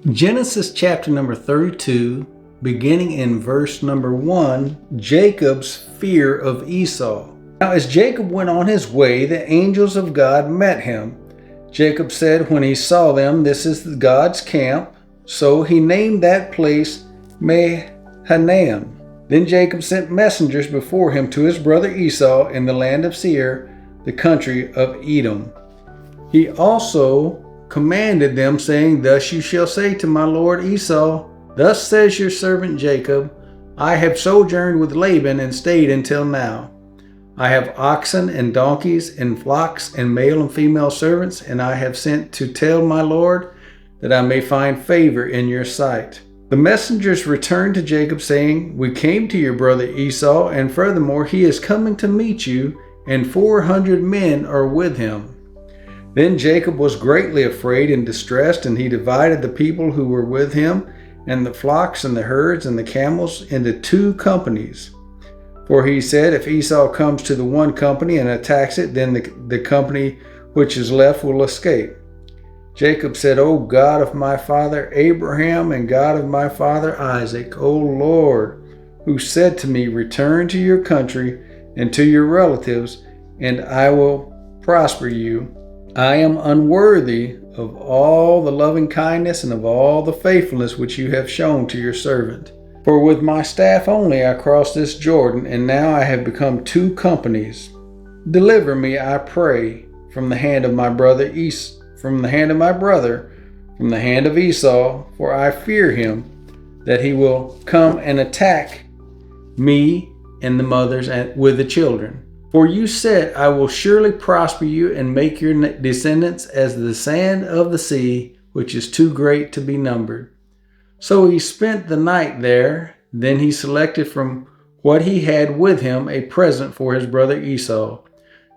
Genesis chapter number 32, beginning in verse number 1, Jacob's fear of Esau. Now as Jacob went on his way, the angels of God met him. Jacob said when he saw them, "This is God's camp." So he named that place Mahanaim. Then Jacob sent messengers before him to his brother Esau in the land of Seir, the country of Edom. He also commanded them, saying, "Thus you shall say to my lord Esau, Thus says your servant Jacob, I have sojourned with Laban and stayed until now. I have oxen and donkeys and flocks and male and female servants, and I have sent to tell my lord that I may find favor in your sight." The messengers returned to Jacob, saying, "We came to your brother Esau, and furthermore he is coming to meet you, and 400 men are with him." Then Jacob was greatly afraid and distressed, and he divided the people who were with him, and the flocks and the herds and the camels into 2 companies. For he said, "If Esau comes to the one company and attacks it, then the company which is left will escape." Jacob said, "O God of my father Abraham and God of my father Isaac, O Lord, who said to me, 'Return to your country and to your relatives, and I will prosper you,' I am unworthy of all the loving kindness and of all the faithfulness which you have shown to your servant. For with my staff only I crossed this Jordan, and now I have become 2 companies. Deliver me, I pray, from the hand of my brother from the hand of Esau, for I fear him, that he will come and attack me and the mothers and with the children. For you said, I will surely prosper you and make your descendants as the sand of the sea, which is too great to be numbered." So he spent the night there. Then he selected from what he had with him a present for his brother Esau: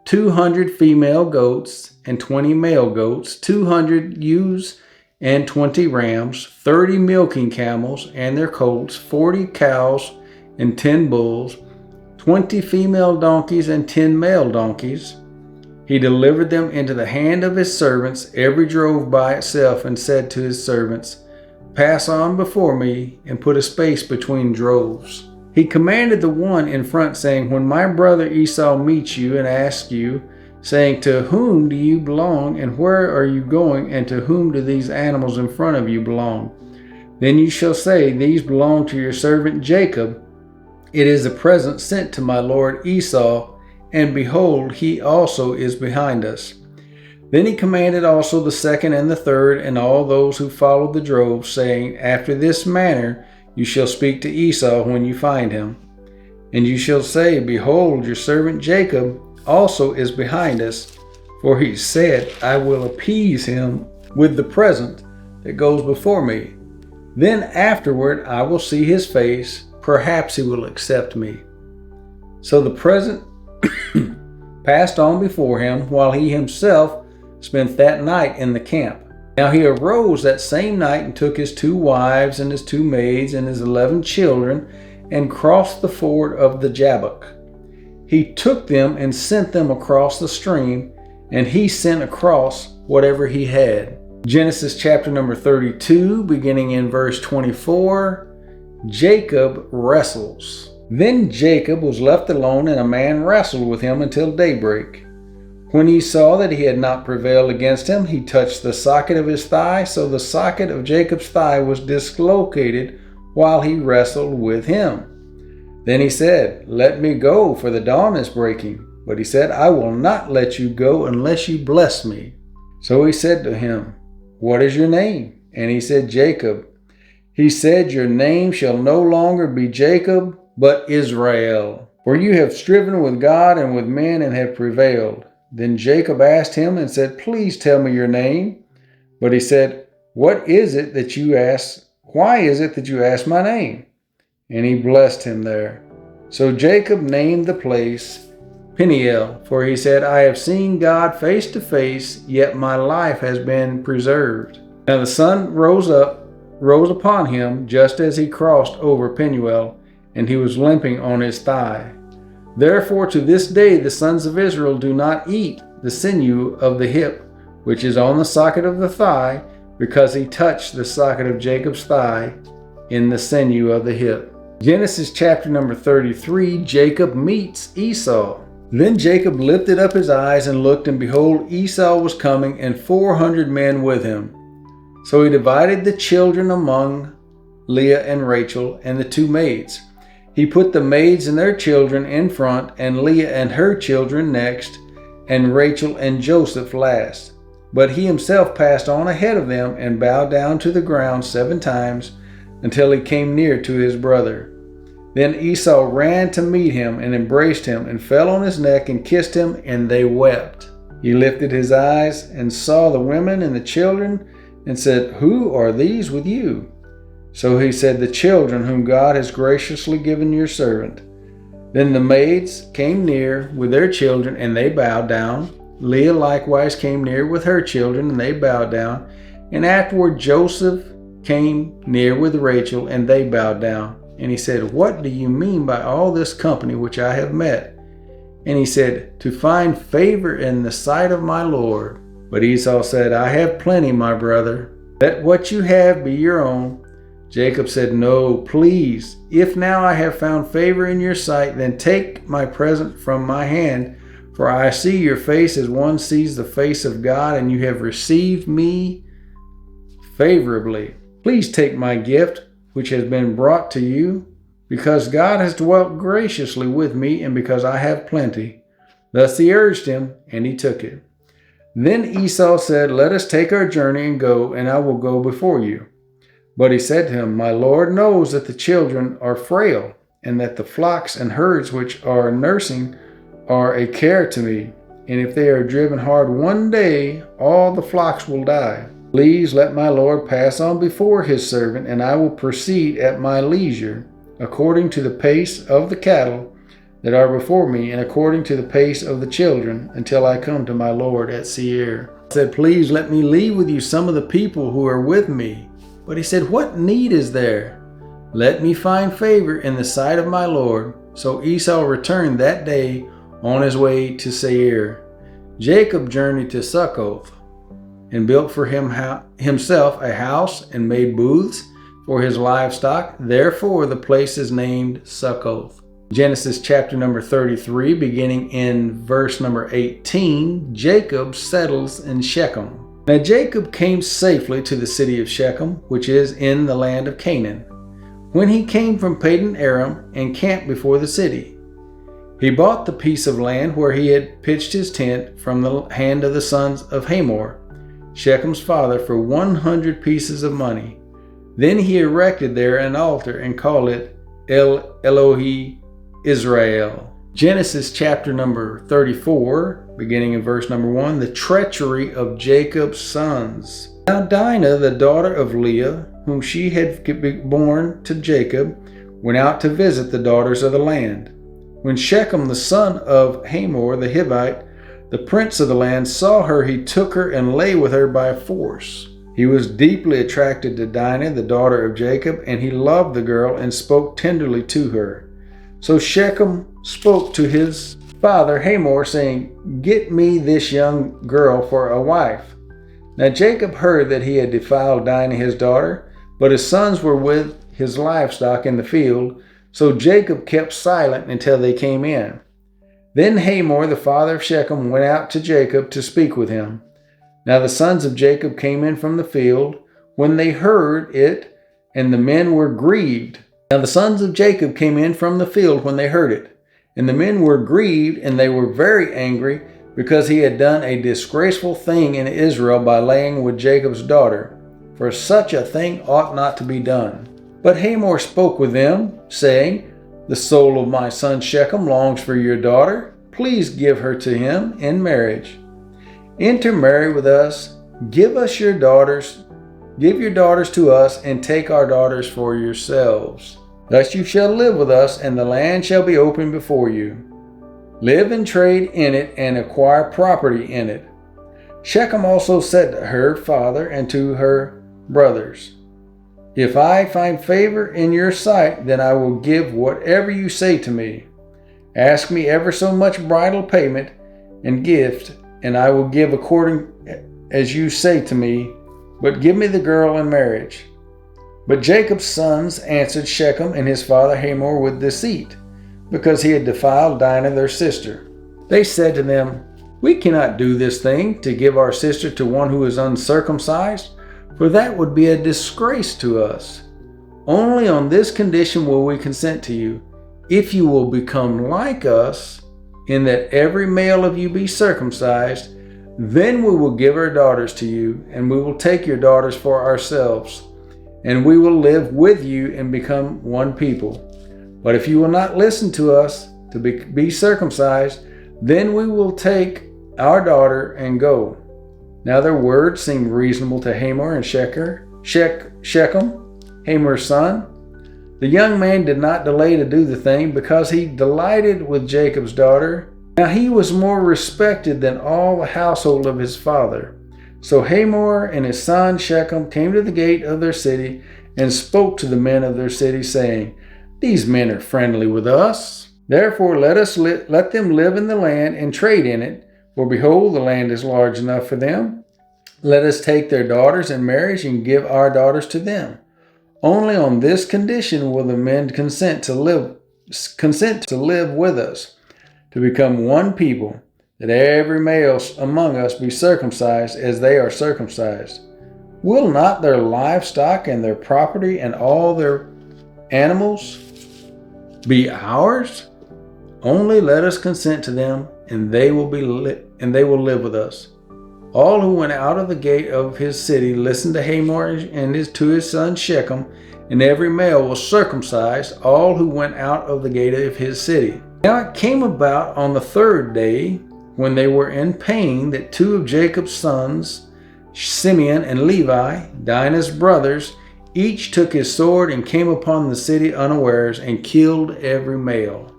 200 female goats and 20 male goats, 200 ewes and 20 rams, 30 milking camels and their colts, 40 cows and 10 bulls, 20 female donkeys and 10 male donkeys. He delivered them into the hand of his servants, every drove by itself, and said to his servants, "Pass on before me and put a space between droves." He commanded the one in front, saying, "When my brother Esau meets you and asks you, saying, 'To whom do you belong, and where are you going, and to whom do these animals in front of you belong?' then you shall say, 'These belong to your servant Jacob. It is a present sent to my lord Esau, and behold, he also is behind us.'" Then he commanded also the second and the third, and all those who followed the drove, saying, "After this manner you shall speak to Esau when you find him. And you shall say, 'Behold, your servant Jacob also is behind us, for he said, I will appease him with the present that goes before me. Then afterward I will see his face. Perhaps he will accept me.'" So the present passed on before him, while he himself spent that night in the camp. Now he arose that same night and took his 2 wives and his 2 maids and his 11 children and crossed the ford of the Jabbok. He took them and sent them across the stream, and he sent across whatever he had. Genesis chapter number 32, beginning in verse 24. Jacob wrestles. Then Jacob was left alone, and a man wrestled with him until daybreak. When he saw that he had not prevailed against him, he touched the socket of his thigh, so the socket of Jacob's thigh was dislocated while he wrestled with him. Then he said, "Let me go, for the dawn is breaking." But he said, "I will not let you go unless you bless me." So he said to him, "What is your name?" And he said, "Jacob." He said, "Your name shall no longer be Jacob, but Israel, for you have striven with God and with men and have prevailed." Then Jacob asked him and said, "Please tell me your name." But he said, "What is it that you ask? Why is it that you ask my name?" And he blessed him there. So Jacob named the place Peniel, for he said, "I have seen God face to face, yet my life has been preserved." Now the sun rose upon him just as he crossed over Peniel, and he was limping on his thigh. Therefore to this day the sons of Israel do not eat the sinew of the hip, which is on the socket of the thigh, because he touched the socket of Jacob's thigh in the sinew of the hip. Genesis chapter number 33, Jacob meets Esau. Then Jacob lifted up his eyes and looked, and behold, Esau was coming, and 400 men with him. So he divided the children among Leah and Rachel and the two maids. He put the maids and their children in front, and Leah and her children next, and Rachel and Joseph last. But he himself passed on ahead of them and bowed down to the ground 7 times until he came near to his brother. Then Esau ran to meet him and embraced him and fell on his neck and kissed him, and they wept. He lifted his eyes and saw the women and the children and said, "Who are these with you?" So he said, "The children whom God has graciously given your servant." Then the maids came near with their children, and they bowed down. Leah likewise came near with her children, and they bowed down. And afterward Joseph came near with Rachel, and they bowed down. And he said, "What do you mean by all this company which I have met?" And he said, "To find favor in the sight of my Lord." But Esau said, "I have plenty, my brother. Let what you have be your own." Jacob said, "No, please. If now I have found favor in your sight, then take my present from my hand. For I see your face as one sees the face of God, and you have received me favorably. Please take my gift, which has been brought to you, because God has dwelt graciously with me, and because I have plenty." Thus he urged him, and he took it. Then Esau said, "Let us take our journey and go, and I will go before you." But he said to him, "My Lord knows that the children are frail, and that the flocks and herds which are nursing are a care to me. And if they are driven hard one day, all the flocks will die. Please let my Lord pass on before his servant, and I will proceed at my leisure, according to the pace of the cattle that are before me, and according to the pace of the children, until I come to my Lord at Seir." I said, "Please let me leave with you some of the people who are with me." But he said, "What need is there? Let me find favor in the sight of my Lord." So Esau returned that day on his way to Seir. Jacob journeyed to Succoth and built for himself a house and made booths for his livestock. Therefore the place is named Succoth. Genesis chapter number 33, beginning in verse number 18, Jacob settles in Shechem. Now Jacob came safely to the city of Shechem, which is in the land of Canaan, when he came from Padan Aram and camped before the city. He bought the piece of land where he had pitched his tent from the hand of the sons of Hamor, Shechem's father, for 100 pieces of money. Then he erected there an altar and called it El Elohi Israel. Genesis chapter number 34, beginning in verse number 1, the treachery of Jacob's sons. Now Dinah, the daughter of Leah, whom she had borne to Jacob, went out to visit the daughters of the land. When Shechem, the son of Hamor the Hivite, the prince of the land, saw her, he took her and lay with her by force. He was deeply attracted to Dinah, the daughter of Jacob, and he loved the girl and spoke tenderly to her. So Shechem spoke to his father Hamor, saying, "Get me this young girl for a wife." Now Jacob heard that he had defiled Dinah his daughter, but his sons were with his livestock in the field, so Jacob kept silent until they came in. Then Hamor, the father of Shechem, went out to Jacob to speak with him. Now the sons of Jacob came in from the field when they heard it, and the men were grieved. Now the sons of Jacob came in from the field when they heard it, and the men were grieved, and they were very angry, because he had done a disgraceful thing in Israel by laying with Jacob's daughter, for such a thing ought not to be done. But Hamor spoke with them, saying, "The soul of my son Shechem longs for your daughter. Please give her to him in marriage. Intermarry with us. Give your daughters to us, and take our daughters for yourselves. Thus you shall live with us, and the land shall be open before you. Live and trade in it, and acquire property in it." Shechem also said to her father and to her brothers, "If I find favor in your sight, then I will give whatever you say to me. Ask me ever so much bridal payment and gift, and I will give according as you say to me. but give me the girl in marriage." But Jacob's sons answered Shechem and his father Hamor with deceit, because he had defiled Dinah their sister. They said to them, "We cannot do this thing to give our sister to one who is uncircumcised, for that would be a disgrace to us. Only on this condition will we consent to you, if you will become like us, in that every male of you be circumcised, then we will give our daughters to you, and we will take your daughters for ourselves, and we will live with you and become one people. But if you will not listen to us to be circumcised, then we will take our daughter and go." Now their words seemed reasonable to Hamor and Shechem, Hamor's son. The young man did not delay to do the thing, because he delighted with Jacob's daughter. Now he was more respected than all the household of his father. So Hamor and his son Shechem came to the gate of their city and spoke to the men of their city, saying, "These men are friendly with us. Therefore let them live in the land and trade in it, for behold, the land is large enough for them. Let us take their daughters in marriage and give our daughters to them. Only on this condition will the men consent to live with us, to become one people, that every male among us be circumcised as they are circumcised. Will not their livestock and their property and all their animals be ours? Only let us consent to them, and they will live with us." All who went out of the gate of his city listened to Hamor and to his son Shechem, and every male was circumcised, all who went out of the gate of his city. Now it came about on the third day, when they were in pain, that two of Jacob's sons, Simeon and Levi, Dinah's brothers, each took his sword and came upon the city unawares and killed every male.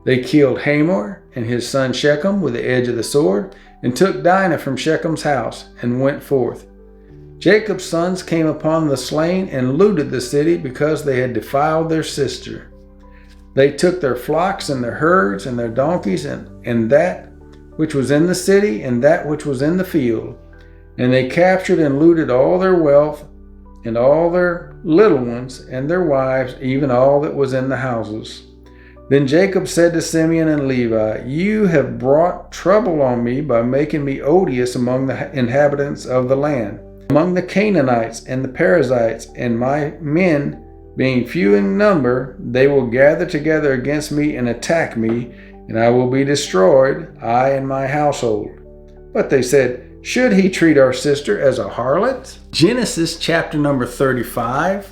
They killed Hamor and his son Shechem with the edge of the sword, and took Dinah from Shechem's house, and went forth. Jacob's sons came upon the slain and looted the city, because they had defiled their sister. They took their flocks and their herds and their donkeys, and that which was in the city and that which was in the field. And they captured and looted all their wealth, and all their little ones, and their wives, even all that was in the houses. Then Jacob said to Simeon and Levi, "You have brought trouble on me by making me odious among the inhabitants of the land, among the Canaanites and the Perizzites, and my men being few in number, they will gather together against me and attack me, and I will be destroyed, I and my household." But they said, "Should he treat our sister as a harlot?" Genesis chapter number 35.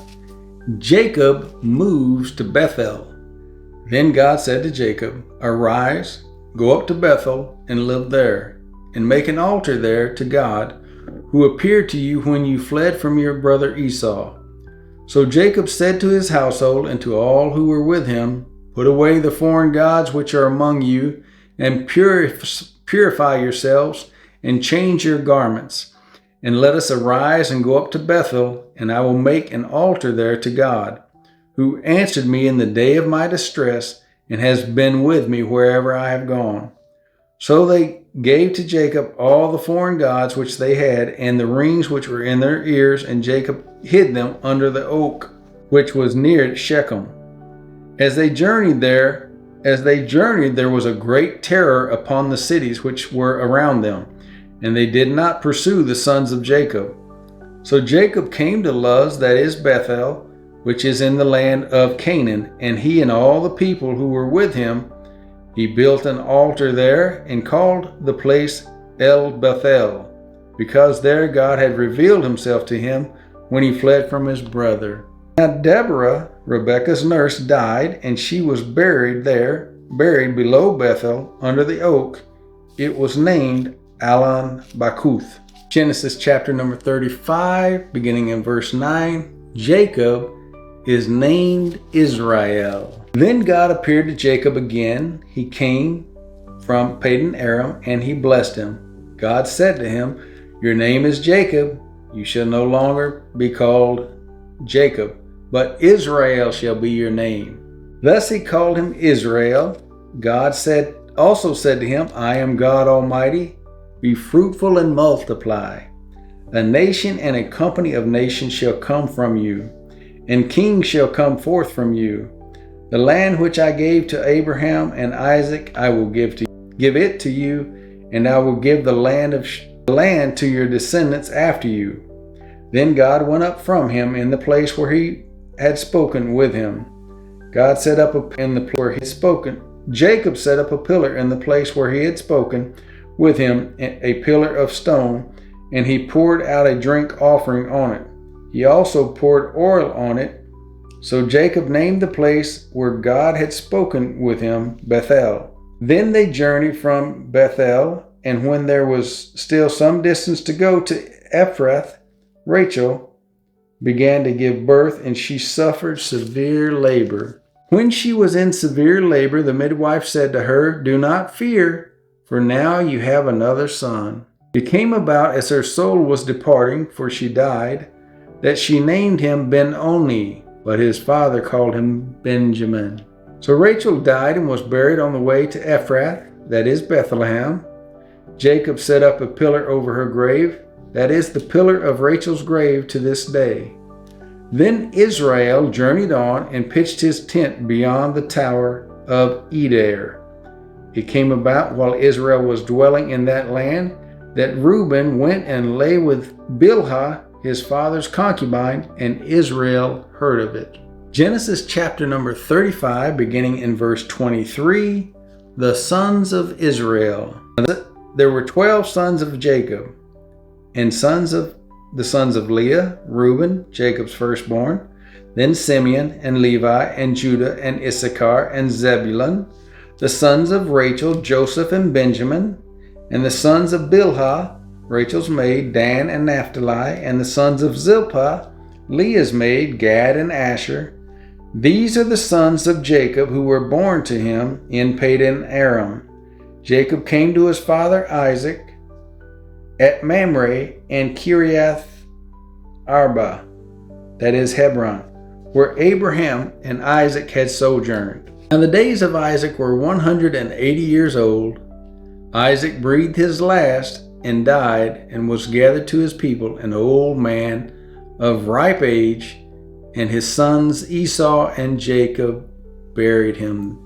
Jacob moves to Bethel. Then God said to Jacob, "Arise, go up to Bethel and live there, and make an altar there to God, who appeared to you when you fled from your brother Esau." So Jacob said to his household and to all who were with him, "Put away the foreign gods which are among you, and purify yourselves, and change your garments. And let us arise and go up to Bethel, and I will make an altar there to God, who answered me in the day of my distress, and has been with me wherever I have gone." So they gave to Jacob all the foreign gods which they had, and the rings which were in their ears, and Jacob hid them under the oak which was near Shechem. As they journeyed, there was a great terror upon the cities which were around them, and they did not pursue the sons of Jacob. So Jacob came to Luz, that is Bethel, which is in the land of Canaan, and he and all the people who were with him. He built an altar there and called the place El Bethel, because there God had revealed himself to him when he fled from his brother. Now Deborah, Rebekah's nurse, died, and she was buried below Bethel under the oak. It was named Allon Bakuth. Genesis chapter number 35, beginning in verse 9. Jacob is named Israel. Then God appeared to Jacob again. He came from Padan Aram, and he blessed him. God said to him, "Your name is Jacob. You shall no longer be called Jacob, but Israel shall be your name." Thus he called him Israel. God also said to him, "I am God Almighty. Be fruitful and multiply. A nation and a company of nations shall come from you, and kings shall come forth from you. The land which I gave to Abraham and Isaac I will give it to you, and I will give the land to your descendants after you. Then God went up from him in the place where he had spoken with him. God set up in the place where he had spoken. Jacob set up a pillar in the place where he had spoken with him, a pillar of stone, and he poured out a drink offering on it. He also poured oil on it. So Jacob named the place where God had spoken with him Bethel. Then they journeyed from Bethel, and when there was still some distance to go to Ephrath, Rachel began to give birth, and she suffered severe labor. When she was in severe labor, the midwife said to her, "Do not fear, for now you have another son." It came about as her soul was departing, for she died, that she named him Ben-Oni, but his father called him Benjamin. So Rachel died and was buried on the way to Ephrath, that is Bethlehem. Jacob set up a pillar over her grave, that is the pillar of Rachel's grave to this day. Then Israel journeyed on and pitched his tent beyond the tower of Eder. It came about while Israel was dwelling in that land that Reuben went and lay with Bilhah, his father's concubine, and Israel heard of it. Genesis chapter number 35, beginning in verse 23, the sons of Israel. There were 12 sons of Jacob, and the sons of Leah, Reuben, Jacob's firstborn, then Simeon and Levi and Judah and Issachar and Zebulun, the sons of Rachel, Joseph and Benjamin, and the sons of Bilhah, Rachel's maid, Dan and Naphtali, and the sons of Zilpah, Leah's maid, Gad and Asher. These are the sons of Jacob who were born to him in Padan Aram. Jacob came to his father Isaac at Mamre and Kiriath Arba, that is Hebron, where Abraham and Isaac had sojourned. Now the days of Isaac were 180 years old. Isaac breathed his last and died, and was gathered to his people, an old man of ripe age, and his sons Esau and Jacob buried him